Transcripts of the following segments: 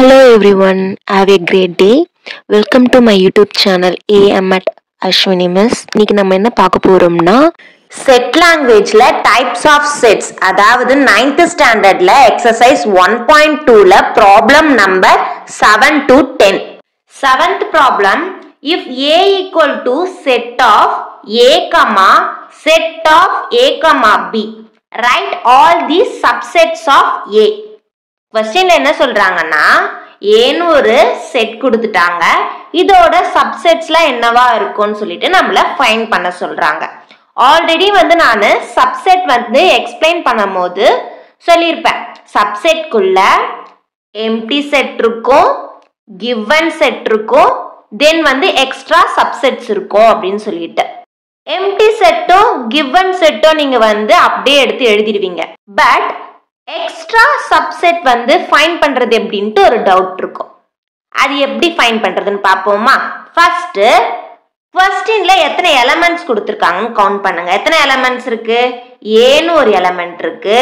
Hello everyone, have a great day. Welcome to my YouTube channel AM at Ashwini Miss. இன்னைக்கு நம்ம என்ன பார்க்க போறோம்னா செட் லாங்குவேஜ்ல டைப்ஸ் ஆஃப் செட்ஸ், அதாவது 9th ஸ்டாண்டர்ட்ல எக்ஸசைஸ் 1.2ல problem number 7 to 10. 7th problem, if A equal to set of A comma set of A comma B, write all the subsets of A. क्वेश्चनல என்ன சொல்றாங்கன்னா, ஏன்னு ஒரு செட் கொடுத்துட்டாங்க, இதோட சப்செட்ஸ்லாம் என்னவா இருக்கும்னு சொல்லிட்டு நம்மள ஃபைண்ட் பண்ண சொல்றாங்க. ஆல்ரெடி நான் சப்செட் எக்ஸ்பிளைன் பண்ணும்போது சொல்லியிருப்பேன், சப்செட்குள்ள எம்டி செட் இருக்கும், கிவன் செட் இருக்கும், தென் எக்ஸ்ட்ரா சப்செட்ஸ் இருக்கும் அப்படின்னு சொல்லிட்டு. எம்டி செட்டும் கிவன் செட்டும் நீங்க அப்படியே எடுத்து எழுதிடுவீங்க. பட் எக்ஸ்ட்ரா சப்செட் ஃபைண்ட் பண்றது எப்படின்ட்டு ஒரு டவுட் இருக்கும். அது எப்படி ஃபைண்ட் பண்றதுன்னு பார்ப்போமா? ஃபர்ஸ்ட் क्वेश्चनல எத்தனை எலிமெண்ட்ஸ் கொடுத்திருக்காங்கன்னு கவுண்ட் பண்ணுங்க. எத்தனை எலிமெண்ட்ஸ் இருக்கு? ஏன்னு ஒரு எலிமெண்ட் இருக்கு,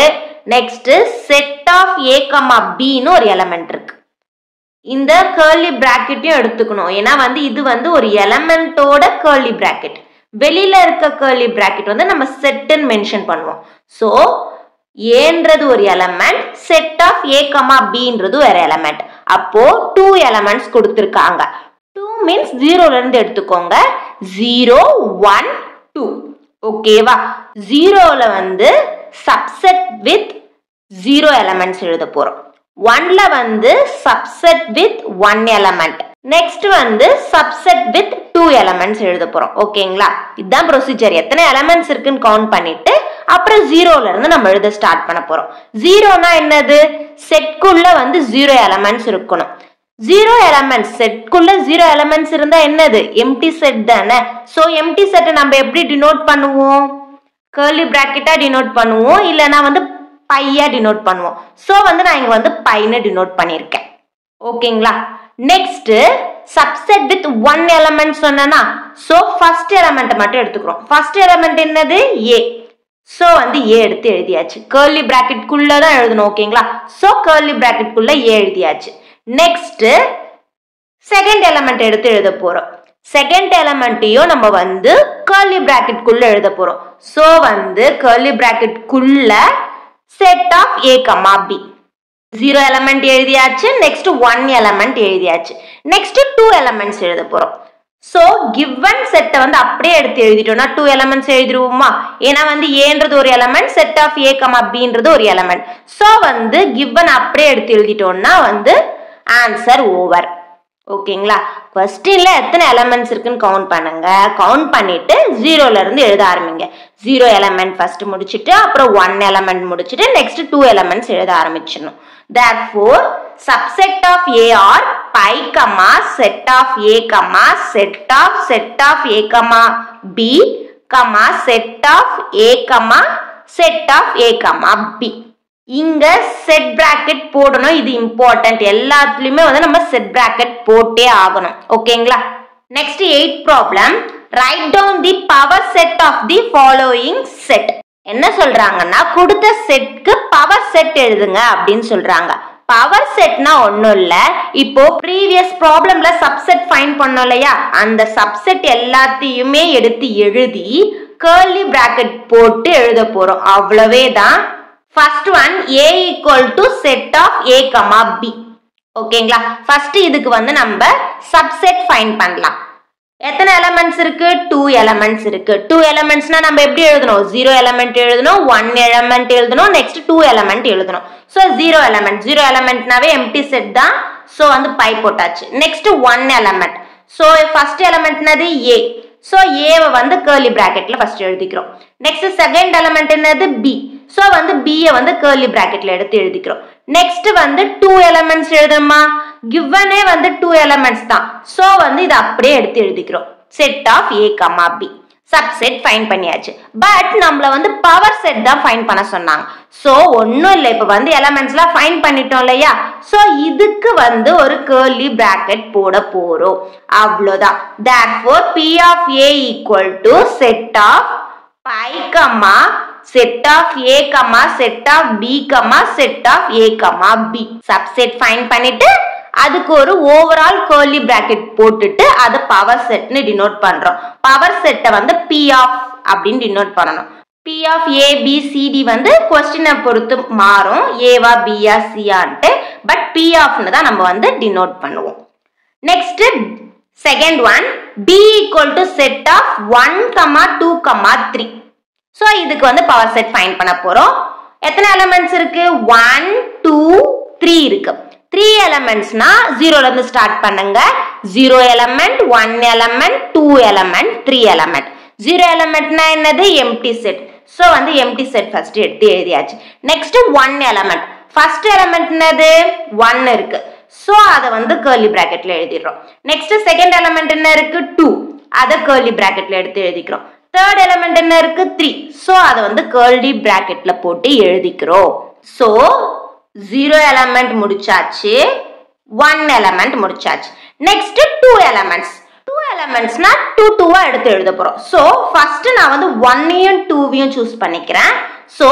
next set of A comma பின்னு ஒரு எலிமெண்ட் இருக்கு. இந்த கர்லி பிராக்கெட்டையும் எடுத்துக்கணும், ஏன்னா இது ஒரு எலிமெண்டோட கர்லி பிராக்கெட். வெளியில இருக்க கர்லி பிராக்கெட் நம்ம செட்னு மென்ஷன் பண்ணுவோம். ஸோ ஏன்றது ஒரு element, set of A comma பின்றது ஒரு எலிமெண்ட். அப்போ 2 எலிமெண்ட்ஸ் கொடுத்திருக்காங்க. 2 மீன்ஸ் 0ல இருந்து எடுத்துக்கோங்க. 0 1 2. ஓகேவா? 0ல சப்செட் வித் 0 எலிமெண்ட்ஸ் எழுத போறோம். 1ல subset with 1 element. Next subset with 2 elements எழுத போறோம். ஓகேங்களா? இதுதான் ப்ரொசீஜர். எத்தனை எலிமெண்ட்ஸ் இருக்குன்னு கவுண்ட் பண்ணிட்டு அப்புறம் 0ல இருந்து நம்ம எழுத ஸ்டார்ட் பண்ண போறோம். 0னா என்னது? செட்குள்ள 0 எலிமெண்ட்ஸ் இருக்கணும். 0 எலிமெண்ட்ஸ், செட்குள்ள 0 எலிமெண்ட்ஸ் இருந்தா என்னது? எம்டி செட் தானே. சோ எம்டி செட் நம்ம எப்படி டினோட் பண்ணுவோம்? கர்லி பிராக்கெட்டா டினோட் பண்ணுவோம், இல்லனா பையா டினோட் பண்ணுவோம். சோ நான் இங்க பைன்னு டினோட் பண்ணிருக்கேன். ஓகேங்களா? நெக்ஸ்ட் சப்செட் வித் 1 எலிமெண்ட் சொன்னா, சோ ஃபர்ஸ்ட் எலிமெண்ட் மட்டும் எடுத்துக்கிறோம். ஃபர்ஸ்ட் எலிமெண்ட் என்னது? ஏ. சோ ஏ எடுத்து எழுதியாச்சு. கர்லி பிராக்கெட் குள்ள தான் எழுதணும். ஓகேங்களா? சோ கர்லி பிராக்கெட் குள்ள ஏ எழுதியாச்சு. நெக்ஸ்ட் செகண்ட் எலிமெண்ட் எடுத்து எழுத போறோம். செகண்ட் எலிமெண்ட்டையும் நம்ம கர்லி பிராக்கெட் குள்ள எழுத போறோம். சோ கர்லி பிராக்கெட் குள்ள set of A comma B. 0 element எழுதியாச்சு, நெக்ஸ்ட் 1 எலிமெண்ட் எழுதியாச்சு. நெக்ஸ்ட் 2 எலிமெண்ட்ஸ் எழுத போறோம். சோ கிவன் செட்டை அப்படியே எடுத்து எழுதிட்டோம்னா 2 எலிமெண்ட்ஸ் எழுதிடுவோமா? ஏன்னா ஏன்றது ஒரு element, set of A comma பின்றது ஒரு எலிமெண்ட். சோ கிவன் அப்படியே எடுத்து எழுதிட்டோம்னா ஆன்சர் ஓவர். ஓகேங்களா? क्वेश्चनல எத்தனை எலிமெண்ட்ஸ் இருக்குன்னு கவுண்ட் பண்ணுங்க. கவுண்ட் பண்ணிட்டு 0ல இருந்து எழுத ஆரம்பிங்க. 0 எலிமெண்ட் ஃபர்ஸ்ட் முடிச்சிட்டு அப்புறம் 1 எலிமெண்ட் முடிச்சிட்டு நெக்ஸ்ட் 2 எலிமெண்ட்ஸ் எழுத ஆரம்பிச்சிடணும். Therefore subset of A are pi comma set of A comma set of A comma B comma set of A comma set of A comma B. இங்க set bracket போடணும், இது important. எல்லாத்துலயுமே நம்ம set bracket போட்டே ஆகணும். ஓகேங்களா? Next 8th problem, right down the power set of the following set. என்ன சொல்றாங்கன்னா, கொடுத்த செட்க்கு பவர் செட் எழுதுங்க அப்படின்னு சொல்றாங்க. பவர் செட்னா ஒண்ணும் இல்ல, இப்போ ப்ரீவியஸ் ப்ராப்ளம்ல சப்செட் ஃபைண்ட் பண்ணோம் இல்லையா, அந்த சப்செட் எல்லாத்தையுமே எடுத்து எழுதி கர்லி பிராக்கெட் போட்டு எழுத போறோம். அவ்வளவே தான். First one, A equal to set of A comma B. ஓகேங்களா? ஃபர்ஸ்ட் இதுக்கு நம்ம சப்செட் ஃபைண்ட் பண்ணலாம். எத்தனை எலிமெண்ட்ஸ் இருக்கு? 2 எலிமெண்ட்ஸ் இருக்கு. 2 எலிமெண்ட்ஸ்னா நம்ம எப்படி எழுதணும்? 0 எலிமெண்ட் எழுதணும், 1 எலிமெண்ட் எழுதணும், நெக்ஸ்ட் 2 எலிமெண்ட் எழுதணும். சோ 0 எலிமெண்ட், 0 எலிமெண்ட்னாவே எம்டி செட் தான். சோ பை போட்டாச்சு. Next 1 element. So first element என்னது? A. சோ ஏவை கர்லி பிராக்கெட்ல ஃபர்ஸ்ட் எழுதிக்கிறோம். நெக்ஸ்ட் செகண்ட் எலிமெண்ட் என்னது? B. சோ B ய கர்லி பிராக்கெட்ல எடுத்து எழுதிக்கிறோம். நெக்ஸ்ட் 2 எலிமெண்ட்ஸ் எழுதணுமா? கிவனே 2 எலிமெண்ட்ஸ் தான். சோ இத அப்படியே எடுத்து எழுதிக்கிறோம். Set of A comma B. Subset find பண்ணியாச்சு. பட் நம்மள பவர் செட் தான் ஃபைண்ட் பண்ண சொன்னாங்க. சோ ஒண்ணும் இல்ல, இப்ப எலிமெண்ட்ஸ்லாம் ஃபைண்ட் பண்ணிட்டோம் இல்லையா, சோ இதுக்கு ஒரு கர்லி பிராக்கெட் போட போறோம். அவ்வளவுதான். Therefore P of A equal to set of pi comma set of A comma set of B comma set of A comma B. Subset find பண்ணிட்டு அதுக்கு ஒரு ஓவரால் கர்லி பிராக்கெட் போட்டுட்டு அது பவர் செட்னு denote பண்றோம். பவர் செட்டை வந்து P of அப்படின்னு டினோட் பண்ணணும். P of A B C D வந்து क्वेश्चனை பொறுத்து மாறும், ஏவா பியா சியான்ட்டு. பட் P ஆஃப்னு தான் நம்ம வந்து டினோட் பண்ணுவோம். Next second one, B equal to set of 1, 2, 3. So இதுக்கு வந்து பவர் செட் ஃபைண்ட் பண்ண போறோம். எத்தனை எலிமெண்ட்ஸ் இருக்கு? 1 2 3 இருக்கு. 3 எலிமெண்ட்ஸ்னா 0ல இருந்து ஸ்டார்ட் பண்ணுங்க. 0 எலிமெண்ட், 1 எலிமெண்ட், 2 எலிமெண்ட், 3 எலிமெண்ட். 0 எலிமெண்ட்னா என்னது? Empty set. ஸோ வந்து எம்டி செட் ஃபர்ஸ்ட் எடுத்து எழுதியாச்சு. Next 1 element. ஃபர்ஸ்ட் எலிமெண்ட் என்னது? 1 இருக்கு. ஸோ அதை வந்து கர்லி பிராக்கெட்ல எழுதிடுறோம். நெக்ஸ்ட் செகண்ட் எலிமெண்ட் என்ன இருக்கு? 2. அதை கர்லி பிராக்கெட்ல எடுத்து எழுதிக்கிறோம். தேர்ட் எலிமெண்ட் என்ன இருக்கு? 3. ஸோ அதை வந்து கர்லி பிராக்கெட்ல போட்டு எழுதிக்கிறோம். ஸோ 0 எலிமெண்ட் முடிச்சாச்சு, 1 எலிமெண்ட் முடிச்சாச்சு. Next 2 elements. 2 எலிமெண்ட்ஸ்னா 2 2 எடுத்து எழுத போறோம். ஸோ ஃபர்ஸ்ட் நான் வந்து 1யும் 2யும் சூஸ் பண்ணிக்கிறேன். So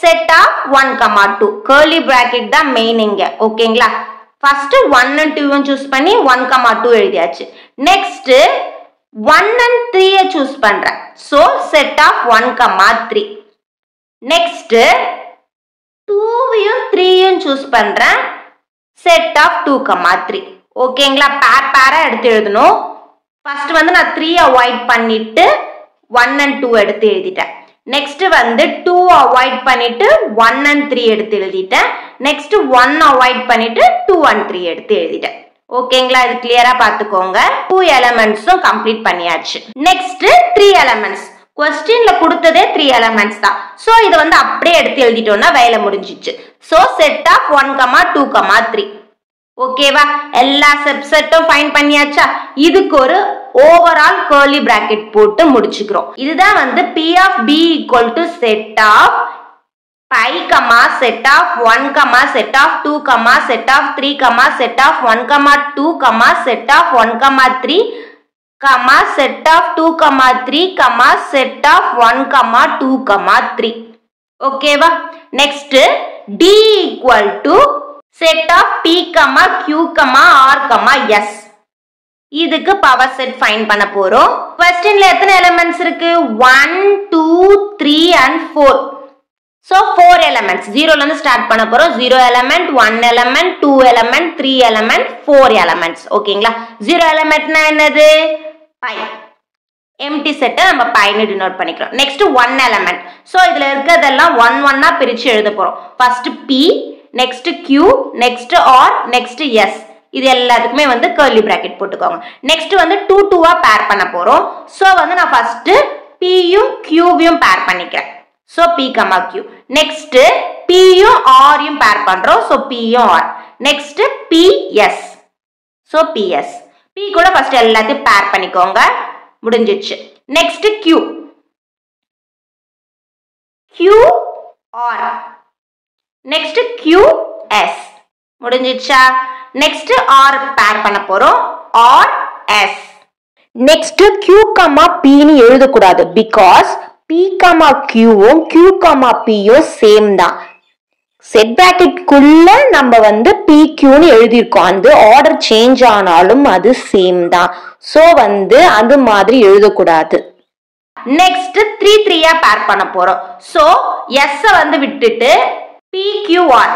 set of 1, 2 curly bracket தான் மெயின் இங்க. ஓகேங்களா? ஃபர்ஸ்ட் 1 and 2 சூஸ் பண்ணி 1, 2 எழுதியாச்சு. நெக்ஸ்ட் 1 and 3 சூஸ் பண்றேன். So set of 1, 3. நெக்ஸ்ட் 2யும் 3யும் சூஸ் பண்றேன். Set of 2, 3. ஓகேங்களா? பேரா எடுத்து எழுதணும். ஃபர்ஸ்ட் வந்து நான் 3 அவாய்ட் பண்ணிட்டு 1 and 2 எடுத்து எழுதிட்டேன். நெக்ஸ்ட் வந்து 2 அவாய்ட் பண்ணிட்டு 1 and 3 எடுத்து எழுதிட்டேன். நெக்ஸ்ட் 1 அவாய்ட் பண்ணிட்டு 2 and 3 எடுத்து எழுதிட்டேன். ஓகேங்களா? இது கிளியரா பாத்துக்கோங்க. 2 எலிமெண்ட்ஸும் கம்ப்ளீட் பண்ணியாச்சு. Next 3 elements. क्वेश्चनல கொடுத்ததே 3 எலிமெண்ட்ஸ் தான். சோ இது வந்து அப்படியே எடுத்து எழுதிட்டோம்னா வேலை முடிஞ்சிச்சு. So set of 1, 2, 3. ஓகேவா? எல்லா சப்செட்டும் ஃபைண்ட் பண்ணியாச்சா? இதுக்கு ஒரு ஓவரால் கர்லி பிராக்கெட் போட்டு முடிச்சுக்கிறோம். இதுதான் வந்து P of B equal to set of pi, set of 1, set of 2, set of 3, set of 1, 2, set of 1, 3, set of 2, 3, set of 1, 2, 3. ஓகேவா? Next D equal to set of P, Q, R, S. இதுக்கு power set find பண்ண போறோம். क्वेश्चनல எத்தனை elements இருக்கு? 1 2 3 and 4. So 4 elements. 0ல இருந்து start பண்ண போறோம். 0 element, 1 element, 2 element, 3 element, 4 elements. ஓகேங்களா? 0 எலிமெண்ட்னா என்னது? பை. எம்டி செட்டை நம்ம பைன்னு டினோட் பண்ணிக்கிறோம். Next 1 element. சோ இதுல இருக்கிறதெல்லாம் 1 1 பிரிச்சு எழுத போறோம். First P, next Q, next R, next S. இது எல்லாத்துக்குமே வந்து கர்லி பிராக்கெட் போட்டுக்கோங்க. நெக்ஸ்ட் வந்து 2 2 பேர் பண்ண போறோம். சோ வந்து நான் ஃபர்ஸ்ட் P யும் Q யும் பேர் பண்ணிக்கிறேன். So P, Q. Next P யும் R யும் பேர் பண்றோம். சோ P யும் R. Next PS. So PS. P கூட ஃபர்ஸ்ட் எல்லாத்தையும் பேர் பண்ணிக்கோங்க. முடிஞ்சிச்சு. Next Q. QR. Next QS. முடிஞ்சிச்சா? நெக்ஸ்ட் R பேர் பண்ண போறோம். RS. நெக்ஸ்ட் Q, P ன்னு எழுத கூடாது. பிகாஸ் P, Q வும் Q, P யும் சேம் தான். செட் பிராக்கெட்குள்ள நம்ம வந்து PQ ன்னு எழுதியிருக்கோம். அந்த ஆர்டர் சேஞ்ச் ஆனாலும் அது சேம் தான். சோ வந்து அது மாதிரி எழுதக்கூடாது. நெக்ஸ்ட் 3 3 பேர் பண்ண போறோம். சோ S வந்து விட்டுட்டு PQR.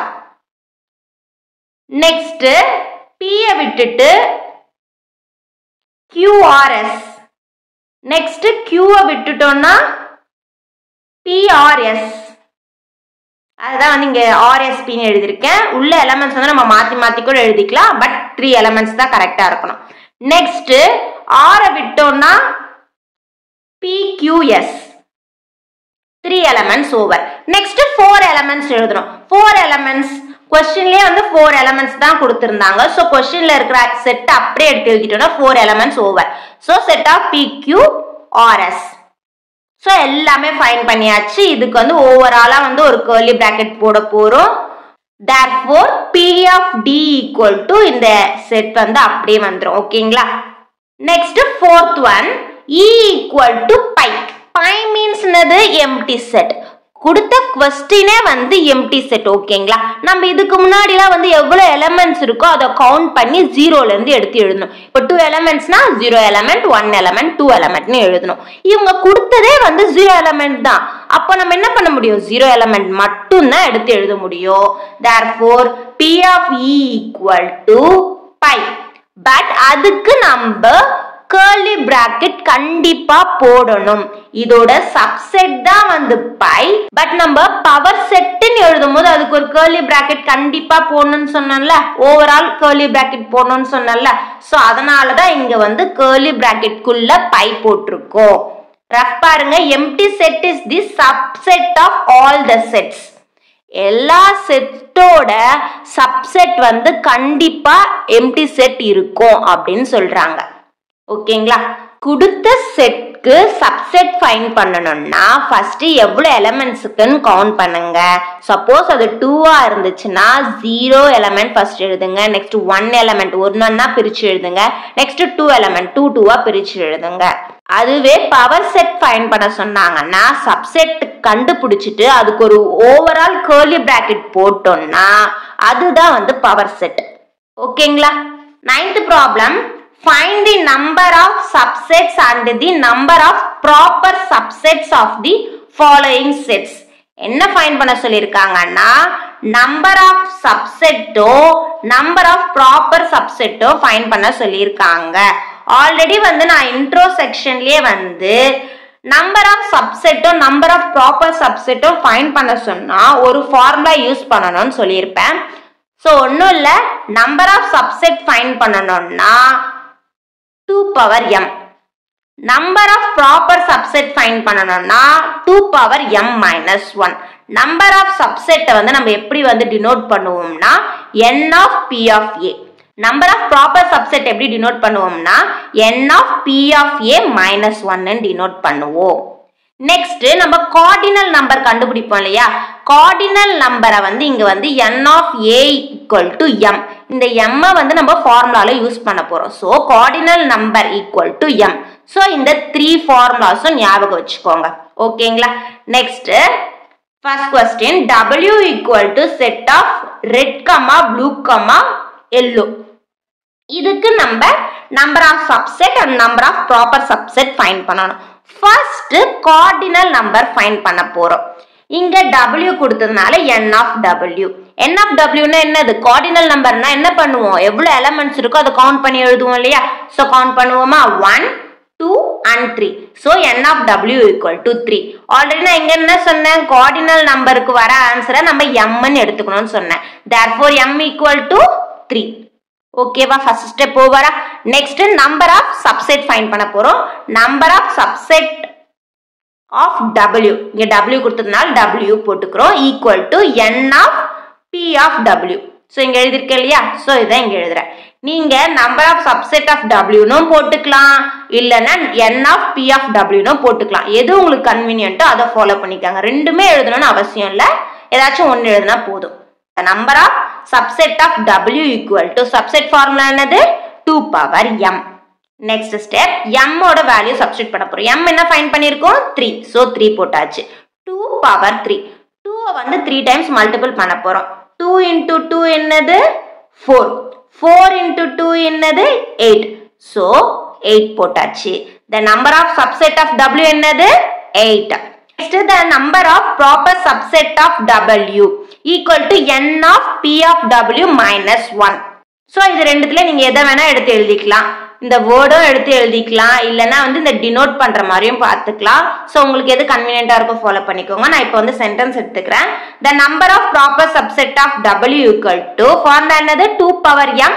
நெக்ஸ்ட் P விட்டுட்டு QRS. நெக்ஸ்ட் Q விட்டுட்டோம்னா PRS. அதுதான் வந்து இங்க RSP ன்னு எழுதியிருக்கேன். உள்ள எலிமெண்ட்ஸ் வந்து நம்ம மாத்தி மாத்தி கூட எழுதிக்கலாம். பட் 3 எலிமெண்ட்ஸ் தான் கரெக்டா இருக்கணும். நெக்ஸ்ட் R விட்டோம்னா PQS. 3 elements over. Next 4 elements எழுதணும். 4 எலிமெண்ட்ஸ் क्वेश्चनலயே வந்து 4 எலிமெண்ட்ஸ் தான் கொடுத்திருந்தாங்க. சோ क्वेश्चनல இருக்கிற செட் அப்படியே எடுத்து எழுதிட்டோம்னா 4 elements over. So set of PQRS. So எல்லாமே ஃபைண்ட் பண்ணியாச்சு. இதுக்கு வந்து ஓவராலா வந்து ஒரு கர்லி பிராக்கெட் போட போறோம். therefore P of D equal to இந்த செட் வந்து அப்படியே வந்துரும். ஓகேங்களா? Next fourth one, E equal to pi. Pi means என்னது? empty set. கொடுத்த கொஸ்டினே வந்து எம்டி செட். ஓகேங்களா, நம்ம இதுக்கு முன்னாடிலாம் வந்து எவ்வளவு எலிமெண்ட்ஸ் இருக்கோ அதை கவுண்ட் பண்ணி ஜீரோல இருந்து எடுத்து எழுதணும். இப்போ 2 எலிமெண்ட்ஸ்னா 0 எலிமெண்ட், 1 எலிமெண்ட், 2 எலிமெண்ட்னு எழுதணும். இவங்க கொடுத்ததே வந்து 0 எலிமெண்ட் தான். அப்போ நம்ம என்ன பண்ண முடியும்? 0 எலிமெண்ட் மட்டும் தான் எடுத்து எழுத முடியும். therefore p of e equal to pi. But அதுக்கு நம்ம curly bracket கண்டிப்பா போடணும். இதோட சப்செட் தான் வந்து பை. பட் நம்ம பவர் செட்னு எழுதும்போது அதுக்கு ஒரு curly bracket கண்டிப்பா போடணும்னு சொன்னேன்ல, ஓவரால் curly bracket போடணும்னு சொன்னேன்ல. சோ அதனால தான் இங்க வந்து curly bracket குள்ள பை போட்டிருக்கோம். ரஃப் பாருங்க, empty set is the subset of all the sets. எல்லா செட்டோட சப்செட் வந்து கண்டிப்பா எம்டி செட் இருக்கும் அப்படின்னு சொல்றாங்க. ஓகேங்களா, கொடுத்த செட்க்கு சப்செட் ஃபைண்ட் பண்ணணும்னா ஃபர்ஸ்ட் எவ்வளவு எலிமெண்ட்ஸ்க்குன்னு கவுண்ட் பண்ணுங்க. சப்போஸ் அது 2ஆ இருந்துச்சுன்னா 0 எலிமெண்ட் ஃபர்ஸ்ட் எழுதுங்க. நெக்ஸ்ட் 1 எலிமெண்ட் ஒன்னா பிரிச்சு எழுதுங்க. நெக்ஸ்ட் 2 எலிமெண்ட் 2 பிரிச்சு எழுதுங்க. அதுவே பவர் செட் ஃபைண்ட் பண்ண சொன்னாங்கன்னா சப்செட் கண்டுபிடிச்சிட்டு அதுக்கு ஒரு ஓவரால் curly bracket போட்டோம்னா அதுதான் வந்து பவர் செட். ஓகேங்களா, 9th problem, find the number of subsets and the number of proper subsets of the following sets. என்ன ஃபைண்ட் பண்ண சொல்லிருக்காங்கன்னா நம்பர் ஆஃப் சப்செட்டோ நம்பர் ஆஃப் ப்ராப்பர் சப்செட்டோ ஃபைண்ட் பண்ண சொல்லியிருக்காங்க. ஆல்ரெடி வந்து நான் இன்ட்ரோ செக்ஷன்லயே வந்து நம்பர் ஆஃப் சப்செட்டோ நம்பர் ஆஃப் ப்ராப்பர் சப்செட்டோ ஃபைண்ட் பண்ண சொன்னா ஒரு ஃபார்முலா யூஸ் பண்ணணும்னு சொல்லியிருப்பேன். ஸோ ஒன்றும் இல்லை, நம்பர் ஆஃப் சப்செட் ஃபைண்ட் பண்ணணும்னா 2 power m. Number of proper subset find பண்ணணும்னா 2 power m minus 1. Number of சப்செட்டை வந்து நம்ம எப்படி வந்து டினோட் பண்ணுவோம்னா n of p of a. Number of proper subset எப்படி டினோட் பண்ணுவோம்னா n of p of a minus 1 denote பண்ணுவோம். நெக்ஸ்ட் நம்ம கார்டினல் நம்பர் கண்டுபிடிப்போம் இல்லையா, கார்டினல் நம்பரை வந்து இங்க வந்து n of a equal to m. இந்த m வந்து நம்ம ஃபார்முலால யூஸ் பண்ண போறோம். So cardinal number equal to m. So இந்த 3 ஃபார்முலாஸும் ஞாபகம் வச்சுக்கோங்க. ஓகேங்களா, next first question, w equal to set of red, blue, yellow. இதுக்கு நம்ம number of subset and number of proper subset find பண்ணணும். ஃபர்ஸ்ட் கார்டினல் நம்பர் ஃபைண்ட் பண்ண போறோம். இங்க w கொடுத்ததுனால n of w. n of w னா என்னது? Cardinal நம்பர்னா என்ன பண்ணுவோம்? எவ்வளவு எலிமெண்ட்ஸ் இருக்கோ அதை கவுண்ட் பண்ணி எழுதுவோம் இல்லையா. சோ கவுண்ட் பண்ணுவோமா 1 2 and 3. so n of w equal to 3. Already நான் இங்க என்ன சொன்னேன்? கார்டினல் நம்பருக்கு வர ஆன்சரை நம்ம m ன்னு எடுத்துக்கணும்னு சொன்னேன். therefore m equal to 3. ஓகேவா, ஃபர்ஸ்ட் ஸ்டெப் ஓவரா. Next number of subset find பண்ண போறோம். Number of subset of w, இங்க w கொடுத்ததுனால w போட்டுக்கிறோம், equal to n of p of w. So இங்க எழுதிருக்கேன் இல்லையா, சோ இதான் இங்க எழுதுறேன். நீங்க number of subset of w னும் போட்டுக்கலாம், இல்லனா n of p of w னும் போட்டுக்கலாம். எது உங்களுக்கு கன்வீனியன்ட்டோ அதை ஃபாலோ பண்ணிக்கங்க. ரெண்டுமே எழுதணும்னு அவசியம் இல்ல, ஏதாச்சும் ஒன்னு எழுதினா போதும். Number of subset of w equal to subset formula என்னது 2 power m. next step, m ஓட வேல்யூ சப்ஸ்டிட்யூட் பண்ண போறோம். m என்ன ஃபைண்ட் பண்ணிருக்கோம் 3. so 3 போட்டாச்சு. 2 power 3. 2 வந்து 3 டைம்ஸ் மல்டிபிள் பண்ண போறோம். 2 into 2 என்னது 4. 4 into 2 என்னது 8. so 8 போட்டாச்சு. the number of subset of w என்னது 8. next the number of proper subset of w equal to n of p of w minus 1. so இது ரெண்டுத்துல நீங்க எதை வேணா எடுத்து எழுதிக்கலாம். இந்த வேர்டும் எடுத்து எழுதிக்கலாம், இல்லனா வந்து இந்த டினோட் பண்ற மாதிரியும் பார்த்துக்கலாம். சோ உங்களுக்கு எது கன்வீனியன்ட்டா இருக்கோ ஃபாலோ பண்ணிக்கோங்க. நான் இப்போ வந்து சென்டென்ஸ் எடுத்துக்கிறேன். the number of proper subset of w equal to formula என்னது 2 power m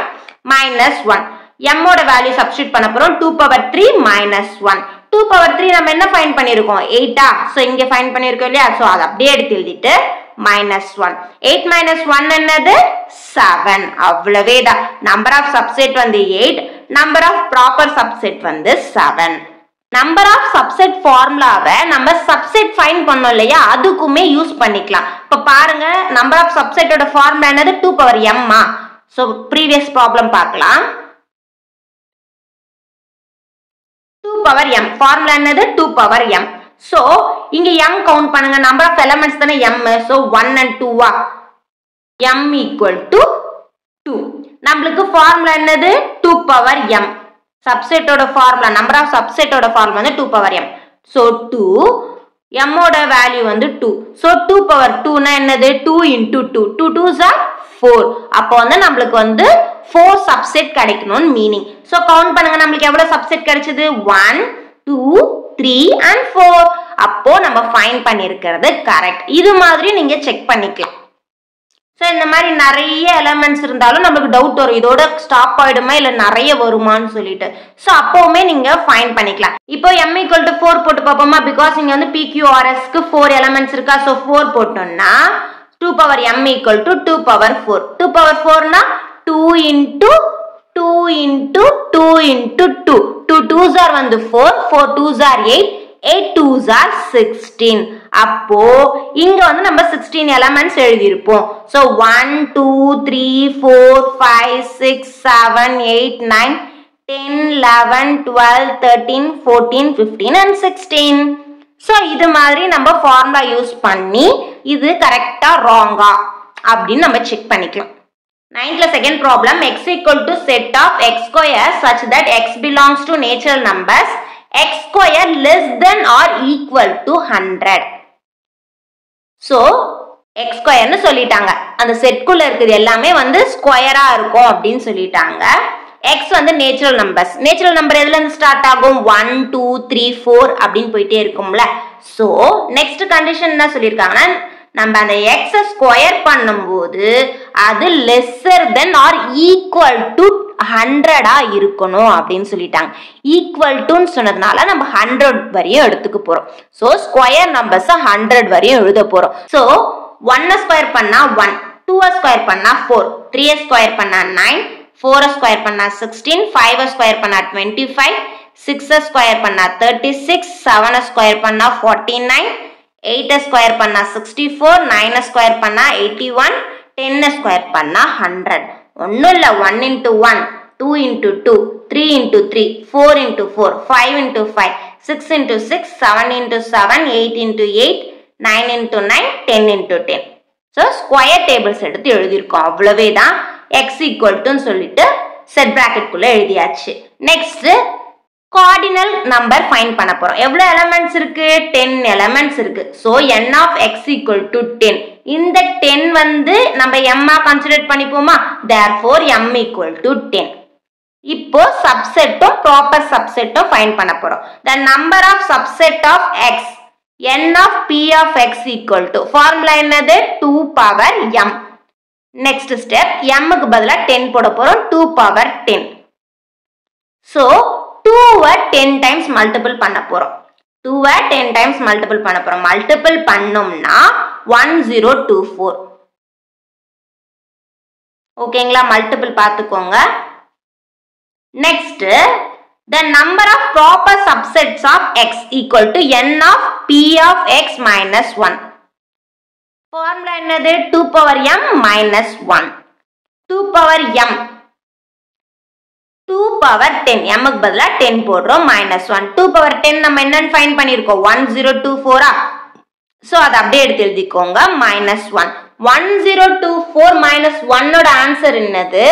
minus 1. m ஓட வேல்யூ சப்ஸ்டிட்யூட் பண்ண போறோம். 2 power 3 minus 1. 2 power 3 நம்ம என்ன ஃபைண்ட் பண்ணிருக்கோம் 8. சோ இங்க ஃபைண்ட் பண்ணிருக்கோம் இல்லையா, சோ அதை அப்படியே எடுத்து எழுதிட்டு minus 1. 8 minus 1 என்னது 7. அவ்வளவேதான். நம்பர் ஆஃப் சப்செட் வந்து 8, நம்பர் ஆஃப் ப்ராப்பர் சப்செட் வந்து 7. நம்பர் ஆஃப் சப்செட் ஃபார்முலாவை நம்ம சப்செட் ஃபைண்ட் பண்ணோம் இல்லையா, அதுக்குமே யூஸ் பண்ணிக்கலாம். இப்ப பாருங்க, நம்பர் ஆஃப் சப்செட்டோட ஃபார்முலா என்னது 2 power m. So previous problem பார்க்கலாம். 2 power m ஃபார்முலா என்னது 2 power m. So இங்க m கவுண்ட் பண்ணுங்க. நம்பர் ஆஃப் எலிமெண்ட்ஸ் தானே m. So 1 and 2 m equal to 2. நம்மளுக்கு ஃபார்முலா என்னது 2 power m. சப்செட்டோட ஃபார்முலா நம்பர் ஆஃப் சப்செட்டோட ஃபார்முலா வந்து 2 power m. So 2 m ஓட வேல்யூ வந்து 2. So 2 power 2 னா என்னது 2 into 2. 2 2s are 4. அப்போ வந்து நம்மளுக்கு வந்து 4 சப்செட் கிடைக்கணும்னு மீனிங். So கவுண்ட் பண்ணுங்க நம்மளுக்கு எவ்வளவு சப்செட் கிடைச்சது 1 2 3 and 4. அப்போ நம்ம ஃபைண்ட் பண்ணிருக்கிறது கரெக்ட். இது மாதிரி நீங்க செக் பண்ணிக்கலாம். சோ இந்த மாதிரி நிறைய எலிமெண்ட்ஸ் இருந்தாலும் நமக்கு டவுட் வரும் இதோட ஸ்டாப் ஆயிடுமா இல்ல நிறைய வருமான்னு சொல்லிட்டு. சோ அப்பவுமே நீங்க ஃபைண்ட் பண்ணிக்கலாம். இப்போ m = 4 போட்டு பாப்போமா. பிகாஸ் இங்க வந்து PQRS க்கு 4 எலிமெண்ட்ஸ் இருக்கா. சோ 4 போட்டோம்னா 2 power m = 2 power 4. 2 power 4 னா 2 into 2 into 2 into 2. 2 2s are வந்து 4. 4 2s are 8. 8 2s are 16. அப்போ இங்க வந்து நம்ம 16 எலிமெண்ட்ஸ் எழுதி இருப்போம். So 1 2 3 4 5 6 7 8 9 10 11 12 13 14 15 and 16. சோ இது மாதிரி நம்ம ஃபார்முலா யூஸ் பண்ணி இது கரெக்ட்டா ராங்கா அப்படி நம்ம செக் பண்ணிக்கலாம். 9th second problem, x equal to set of x square such that x belongs to natural numbers, x square less than or equal to 100. So x square னு சொல்லிட்டாங்க. அந்த செட்குள்ள இருக்குது எல்லாமே வந்து ஸ்கொயரா இருக்கும் அப்படின்னு சொல்லிட்டாங்க. x வந்து நேச்சுரல் நம்பர்ஸ். நேச்சுரல் நம்பர் எதுல இருந்து ஸ்டார்ட் ஆகும் 1 2 3 4 அப்படின்னு போயிட்டே இருக்கும்ல. சோ நெக்ஸ்ட் கண்டிஷன் என்ன சொல்லிருக்காங்கன்னா நம்ம அந்த x ஸ்கொயர் பண்ணும்போது அது lesser than or equal to 100 இருக்கணும் அப்படின்னு சொல்லிட்டாங்க. ஈக்குவல் டுன்னு சொன்னதுனால நம்ம 100 வரையும் எடுத்துக்க போறோம். சோ ஸ்கொயர் நம்பர்ஸ் 100 வரையும் எழுத போறோம். சோ 1 ஸ்கொயர் பண்ணா 1, 2 ஸ்கொயர் பண்ணா 4, 3 ஸ்கொயர் பண்ணா 9, 4 ஸ்கொயர் பண்ணா 16, 5 ஸ்கொயர் பண்ணா 25, 6 ஸ்கொயர் பண்ணா 36, 7 ஸ்கொயர் பண்ணா 49, 8 ஸ்கொயர் பண்ணா 64, 9 ஸ்கொயர் பண்ணா 81, 10 ஸ்கொயர் பண்ணா 100. ஒண்ணும் இல்ல 1 into 1, 2 into 2, 3 into 3, 4 into 4, 5 into 5, 6 into 6, 7 into 7, 8 into 8, 9 into 9, 10 into 10. So square tables எடுத்து எழுதியிருக்கோம். அவ்வளவேதான். x equal to சொல்லிட்டு செட் பிராக்கெட் குள்ள எழுதியாச்சு. நெக்ஸ்ட் கார்டினல் நம்பர் ஃபைண்ட் பண்ண போறோம். எவ்வளவு எலிமெண்ட்ஸ் இருக்கு 10 எலிமெண்ட்ஸ் இருக்கு. So n of x equal to 10. இந்த 10 வந்து நம்ம m ah consider பண்ணிப்போமா. therefore m equal to 10. இப்போ சப்செட்டும் ப்ராப்பர் சப்செட்டும் ஃபைண்ட் பண்ண போறோம். the number of subset of x n of p of x equal to formula என்னது 2 power m. Next step m க்கு பதிலா 10 போட போறோம். 2 power 10. சோ 2 10 times மல்டிபிள் பண்ண போறோம். 2 10 times மல்டிபிள் பண்ண போறோம். மல்டிபிள் பண்ணோம்னா 1024. ஓகேங்களா. மல்டிபிள் பார்த்துக்கோங்க. Next the number of proper subsets of x equal to n of p of x minus 1. Formula என்னது 2 power m minus 1. 2 power m 2 power 10 m க்கு பதிலா 10 போடுறோம் minus 1. 2 power 10 நம்ம என்னன்னு ஃபைண்ட் பண்ணிருக்கோம் 1024 ஆ. சோ அத அப்படியே எடுத்து எழுதிக்கோங்க minus 1. 1024 minus 1 ஓட ஆன்சர் என்னது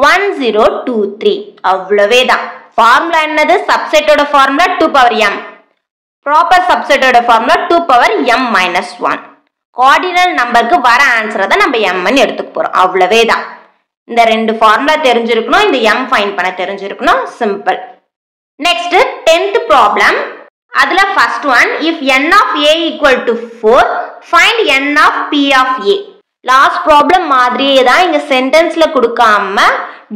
1023. அவ்வளவேதான். ஃபார்முலா என்னது சப்செட்டோட ஃபார்முலா 2 power m. ப்ராப்பர் சப்செட்டோட formula 2 power m minus 1. Cardinal நம்பருக்கு வர ஆன்சரை தான் நம்ம m ன்னு எடுத்துக்க போறோம். அவ்வளவேதான். இந்த ரெண்டு ஃபார்முலா தெரிஞ்சிருக்கணும். இந்த m ஃபைண்ட் பண்ண தெரிஞ்சிருக்கணும். சிம்பிள். Next 10th problem. அதுல first one if n of a equal to 4 find n of p of a. Last problem மாதிரியே தான் இங்க சென்டென்ஸ்ல கொடுக்காம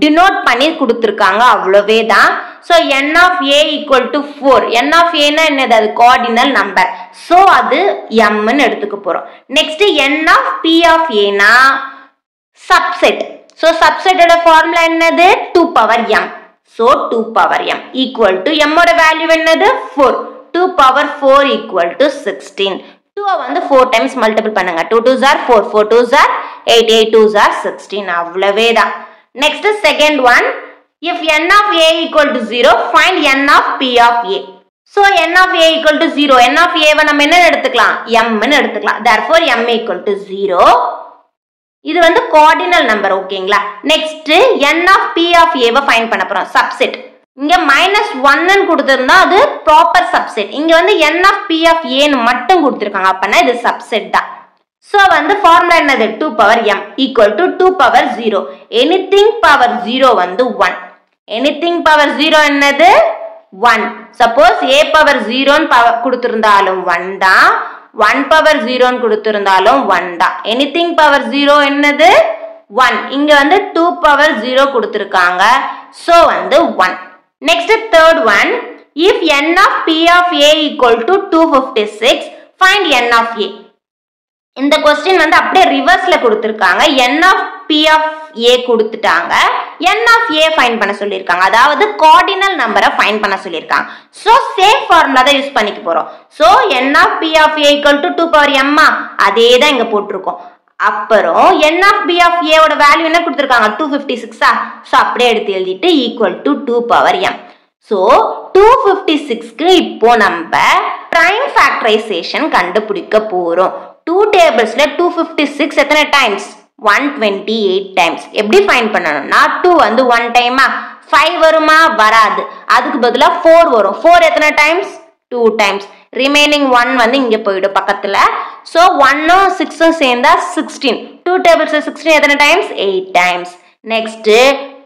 டினோட் பண்ணி கொடுத்திருக்காங்க. அவ்வளவேதான். So n of a equal to 4. n of a னா என்னது அது கார்டினல் நம்பர். சோ அது m ன்னு எடுத்துக்க போறோம். Next n of p of a னா சப்செட். சோ சப்செட்டோட ஃபார்முலா என்னது 2 power m. So 2 power m equal to m ஓட வேல்யூ என்னது 4. 2 power 4 equal to 16. 2 வந்து 4 times மல்டிபிள் பண்ணுங்க. 2 2s are 4, 4 2s are 8, 8 2s are 16. அவ்வளவேதான். Next second one if n of a equal to 0 find n of p of a. So n of a equal to 0. n of a வை நம்ம என்ன எடுத்துக்கலாம்? m ன்னு எடுத்துக்கலாம். Therefore m equal to 0. இது வந்து cardinal number ஓகேங்களா? Next n of p of a வை find பண்ண போறோம். subset. இங்க -1 ன்னு கொடுத்திருந்தா அது ப்ராப்பர் subset. இங்க வந்து n of p of a ன்னு மட்டும் கொடுத்திருக்காங்க. அப்பனா இது subset தான். So வந்து ஃபார்முலா என்னது? 2 power m equal to 2 power 0. Anything power 0 வந்து 1. Anything power 0 என்னது? 1. Suppose a power 0 ன்னு கொடுத்திருந்தாலும் 1 தான். 1 power 0 ன்னு கொடுத்திருந்தாலும் 1 தான். Anything power 0 என்னது? 1. இங்க வந்து 2 power 0 கொடுத்திருக்காங்க. So வந்து 1. Next third one. If n of p of a equal to 256, find n of a. இந்த क्वेश्चन வந்து அப்படியே ரிவர்ஸ்ல கொடுத்திருக்காங்க. n of p of a கொடுத்துட்டாங்க. n of a ஃபைண்ட் பண்ண சொல்லிருக்காங்க. அதாவது கார்டினல் நம்பரை ஃபைண்ட் பண்ண சொல்லிருக்காங்க. சோ சேம் ஃபார்முலா தான் யூஸ் பண்ணிக்க போறோம். So n of p of a equal to 2 power m அதே தான் இங்க போட்டுருக்கோம். அப்புறம் n of p of a ஓட வேல்யூ என்ன கொடுத்திருக்காங்க? 256 சோ அப்படியே எடுத்து எழுதிட்டு equal to 2 power m. So 256 க்கு இப்போ நம்ம prime factorization கண்டுபிடிக்க போறோம். 2 டேபிள்ஸ்ல 256 எத்தனை டைம்ஸ்? 128 டைம்ஸ். எப்படி ஃபைண்ட் பண்ணனும்னா 2 வந்து 1 டைமா 5 வருமா? வராது. அதுக்கு பதிலா 4 வரும். 4 எத்தனை டைம்ஸ்? 2 டைம்ஸ். ரிமைனிங் 1 வந்து இங்க போய்டும் பக்கத்துல. சோ 1 உம் 6 உம் சேர்ந்தா 16. 2 டேபிள்ஸ்ல 16 எத்தனை டைம்ஸ்? 8 டைம்ஸ். நெக்ஸ்ட்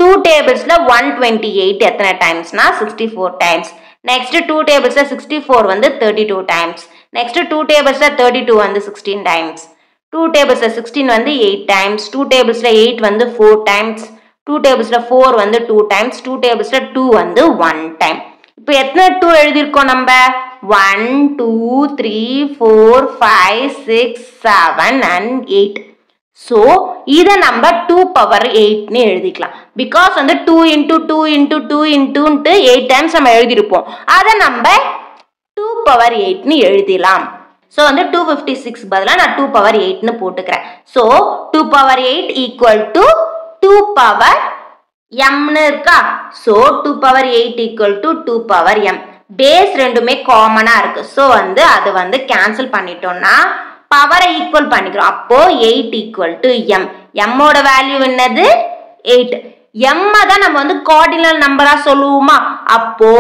2 டேபிள்ஸ்ல 128 எத்தனை டைம்ஸ்னா 64 டைம்ஸ். நெக்ஸ்ட் 2 டேபிள்ஸ்ல 64 வந்து 32 டைம்ஸ். நெக்ஸ்ட் 2 டேபிள்ஸ்ல 32 வந்து 16 டைம்ஸ். 2 டேபிள்ஸ்ல 16 வந்து 8 டைம்ஸ். 2 டேபிள்ஸ்ல 8 வந்து 4 டைம்ஸ். 2 டேபிள்ஸ்ல 4 வந்து 2 டைம்ஸ். 2 டேபிள்ஸ்ல 2 வந்து 1 டைம். இப்போ எத்தனை 2 எழுதிருக்கோம் நம்ம? 1 2 3 4 5 6 7 and 8. So இத நம்ம 2 power 8 ன்னு எழுதிக்கலாம். Because வந்து 2 into 2 into 2 into 8 times நம்ம எழுதிருப்போம். அத நம்ம 2 power 8 ன்னு எழுதிலாம். So வந்து 256 பதிலா நான் 2 power 8 ன்னு போட்டுக்கிறேன். So 2 power 8 equal to 2 power m ன்னு இருக்கா? So 2 power 8 equal to 2 power m. Base ரெண்டுமே காமனா இருக்கு. So வந்து அது வந்து கேன்சல் பண்ணிட்டோம்னா பவரை ஈக்குவல் பண்ணிக்கிறோம். அப்போ 8 equal to m. m ஓட வேல்யூ என்னது? 8. m தான் நம்ம வந்து கார்டினல் நம்பரா சொல்லுவோமா? அப்போ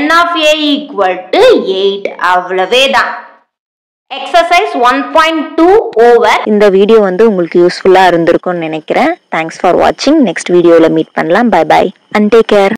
n of a equal to 8. அவ்வளவேதான். Exercise 1.2 over. இந்த வீடியோ வந்து உங்களுக்கு யூஸ்ஃபுல்லா இருந்திருக்கும்னு நினைக்கிறேன். தேங்க்ஸ் ஃபார் வாட்சிங். நெக்ஸ்ட் வீடியோல மீட் பண்ணலாம். Bye bye and take care.